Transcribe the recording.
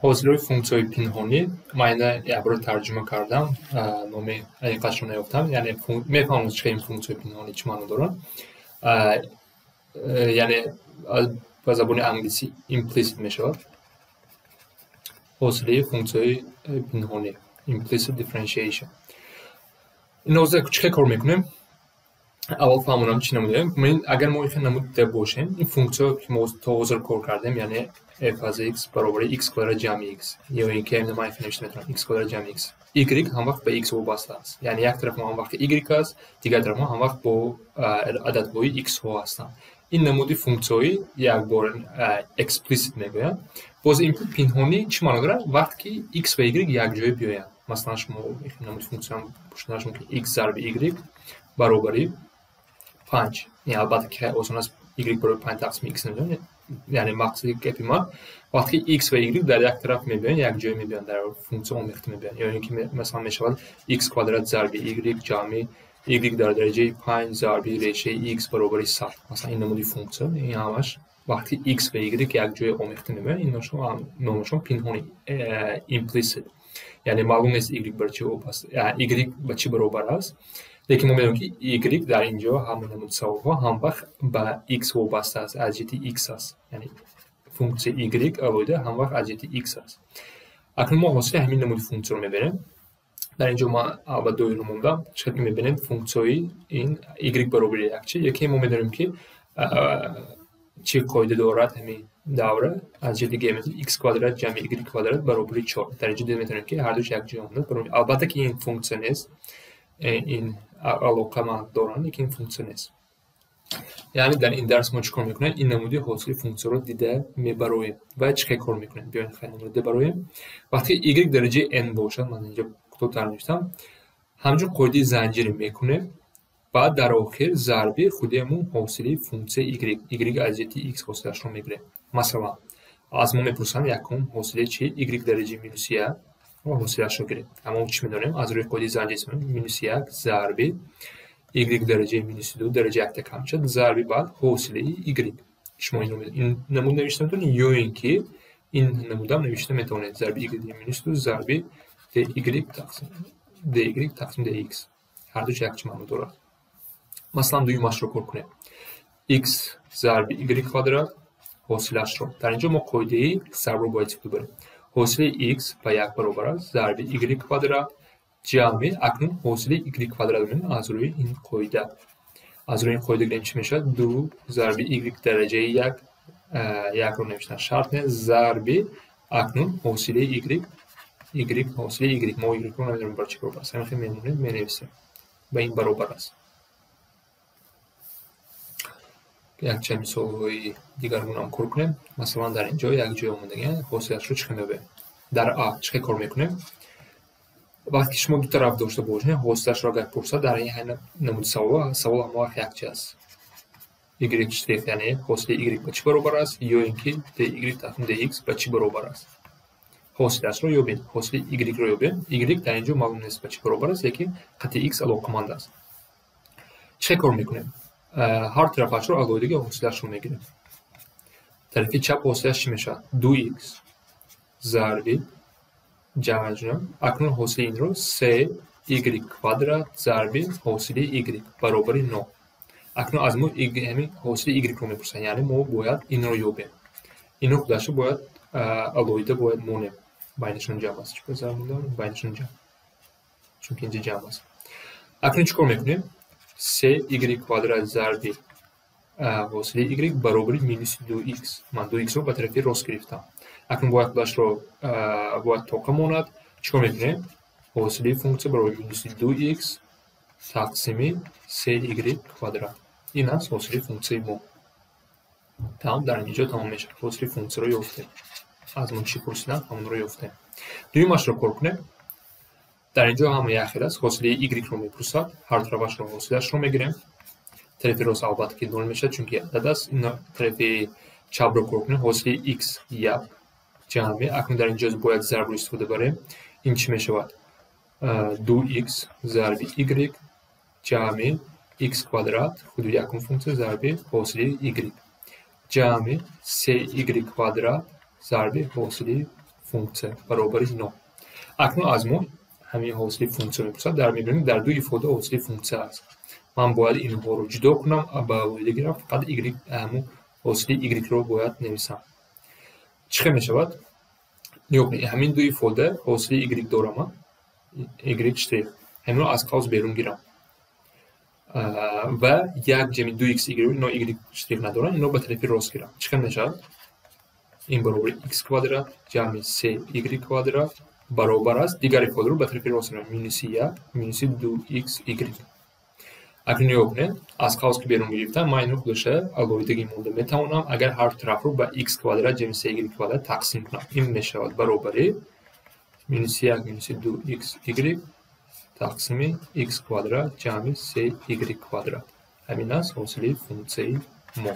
حاصل فونکسیون پنهانی من عبارت ترجمه کردم نام حقیقتش رو نیافتم یعنی میفهمم چه این فونکسیون پنهانی چی معنی دارن یعنی با زبان انگلیسی implicit میشود حاصل فونکسیون پنهانی implicit differentiation این اوضاع چه کار میکنیم اول فهمونم چی نمودیم اگر ما این نمود ده باشیم این فونکسیون که ما تا حاضر کار کردیم یعنی f از x برابر x کوادرات جمع x یا اینکه ما این نوشته میتونم x کوادرات جمع x y هم وقت به x وابسته است یعنی یک طرف ما هم وقت y است دیگر طرف ما هم وقت با عددهای x ها هستن این نمودی فونکسیون یک بار explicit میگویم باز این پنهانی چی معنی داره وقتی که x و y یک جای بیاین مثلا شما این نمود فونکسیون پشت که x ضرب y برابری 5 یعنی البته که آسان است y برابر 5 تقسیم x نمیدونه یعنی مقصدی که ما وقتی x و y در یک طرف میبینن یک جای میبینن در فونکسیون آمیخته میبینن یا اینکه مثلا میشود x کوادرات ضرب y جمع y در درجه 5 ضرب ریشه x برابر 100 مثلا این نمودی فونکسیون این همش وقتی x و y یک جای آمیخته میبینن این نامشون پنهانی implicit یعنی معلوم نیست y بر چی وابسته y به چی برابر است لیکن ما می‌دونیم که y در اینجا همون نمود سوال هم وقت به x وابسته است از جهت x است یعنی فونکسیون y آورده هم وقت از جهت x است اکنون ما حاصل همین نمود فونکسیون رو می‌بینیم در اینجا ما البته دو رو موندم چقدر که می‌بینیم فونکسیون این y برابر یک چه یکی ما می‌دونیم که چه قاعده دارد همین دوره از جهت g x کوادرات جمع y کوادرات برابر 4 در اینجا می‌بینیم که هر دوش یک جای مونده البته که این فونکسیون است این علاقه من دارن که این فونکسیون است یعنی در این درس ما چیکار میکنیم این نمودی حاصل فونکسیون رو دیده میبرویم و چه کار میکنیم بیاین خیلی نموده برویم وقتی y درجه n باشد من اینجا کوتاه نوشتم همچون قاعده زنجیری میکنیم بعد در آخر ضرب خودمون حاصل فونکسیون y از جهت x حاصلش رو میگیریم مثلا از ما میپرسن یکم حاصل چی y درجه مینوس 1 و حاصلش رو گیریم اما چی میدونیم از روی قاعده زنجیری مینوس 1 ضرب y درجه مینوس 2 درجه یک کم شد ضرب بعد حاصله y شما این نمود نوشته میتونید یا اینکه این نمود هم نوشته میتونید ضرب y مینوس 2 ضرب dy تقسیم dx هر دو یک معنی دارد مثلا دوی ماش رو کار کنیم x ضرب y کوادرات حاصلش رو در اینجا ما قاعده ضرب رو باید ببریم حاصل x به یک برابر است ضرب y کوادرات جمع اکنون حاصل y کوادرات رو از روی این قاعده گریم چی میشه 2 ضرب y درجه 1 رو نوشتن شرط نه ضرب اکنون حاصل y حاصل y ما y رو نمیدونیم بر چی برابر است همین میمونه مینویسیم به این برابر است یک چند مثال دیگر هم کار کنیم مثلا در اینجا یک جای اومده حاصلش رو چه میبینیم در A چه کار میکنیم وقتی شما دو طرف داشته باشید حاصلش را اگر پرسد در این نمود سوال ما یک چیز است y اشتراک یعنی حاصل y به چی برابر است یا اینکه dy تقسیم dx به چی برابر است حاصلش رو یابیم حاصل y رو یابیم y در اینجا معلوم نیست به چی برابر است لیکن قطع x علاقمند است چه کار میکنیم هر طرفش رو علاوه دیگه حاصلش رو میگیریم طرف چپ حاصلش چی میشه 2x ضرب جمع جنم اکنون حاصل این رو 3y کوادرات ضرب حاصل y برابر 9 اکنون از ما همین حاصل y رو میپرسن یعنی ما باید این رو یابیم این رو خودش رو باید علاوه باید مونیم بینشون جمع است چون زمین بینشون جمع چون که اینجا جمع است اکنون چیکار میکنیم 3y کوادرات ضرب حاصل y برابر مینوس 2x من 2x رو به طرف راست گرفتم اکنون باید خودش رو باید توقع ماند چیکار میکنیم حاصل فونکسیون برابر مینوس 2x تقسیم 3y کوادرات این است حاصل فونکسیون ما تمام در اینجا تمام میشه حاصل فونکسیون رو یافتیم از من چی پرسیدن همون رو یافتیم دویمش رو کار کنیم در اینجا هم یک خیلی است حاصل y رو میپرسد هر طرفش رو حاصلش رو میگیریم طرف راست البته که 0 میشه چون که عدد است این طرف چپ رو کار کنیم حاصل x یک جمع اکنون در اینجا باید ضرب رو استفاده بریم این چی میشود 2x ضرب y جمع x کوادرات خود یکم فونکسیون ضرب حاصل y جمع 3y کوادرات ضرب حاصل функция баробари 9. акнун аз мо ҳамин ҳосили функсия мепурсад. дар мебинем дар ду ифода ҳосили функсия аст. ман бояд инҳоро ҷудо кунам, ба аввалӣ гирам, фақат ҳамун ҳосили y-ро бояд нависам. чӣ хел мешавад? нигоҳ кунед, ҳамин ду ифода ҳосили y дорам, y штрих. ҳаминро аз қавс берун гирам. ва як ҷамъи 2x ино y штрих надоранд, ино ба тарафи рост гирам. чӣ хел мешавад? ин баробари x квадрат ҷамъи 3y квадрат баробар аст. дигар ифодаро ба тарафи рост гирам. минуси 1 минуси 2xy. акнун нигоҳ кунед, аз қавс ки берун гирифтам, ман инро худоша алоҳидаги монда метавонам агар ҳар тарафро ба x квадрат ҷамъи 3y квадрат тақсим кунам. ин мешавад баробари минуси 1 минуси 2xy тақсими x квадрат ҷамъи 3y квадрат. ҳамин аст ҳосили функсияи мо.